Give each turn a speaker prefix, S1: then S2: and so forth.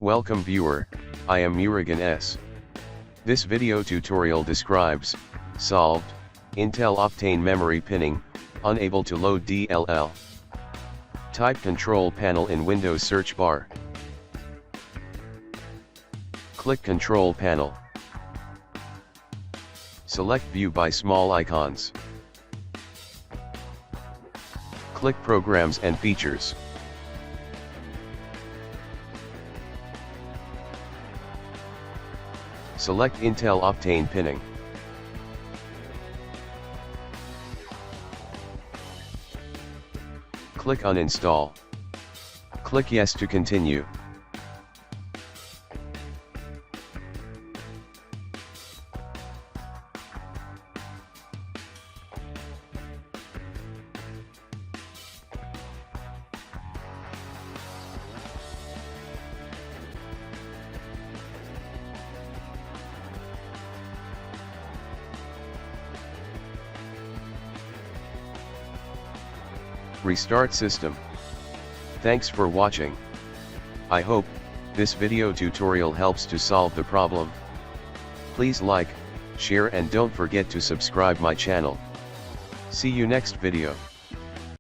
S1: Welcome viewer, I am Murugan S. This video tutorial describes, solved, Intel Optane memory pinning, unable to load DLL. Type Control Panel in Windows search bar. Click Control Panel. Select View by small icons. Click Programs and Features. Select Intel Optane pinning. Click Uninstall. Click Yes to continue. Restart system. Thanks for watching. I hope this video tutorial helps to solve the problem. Please like, share and don't forget to subscribe my channel. See you next video.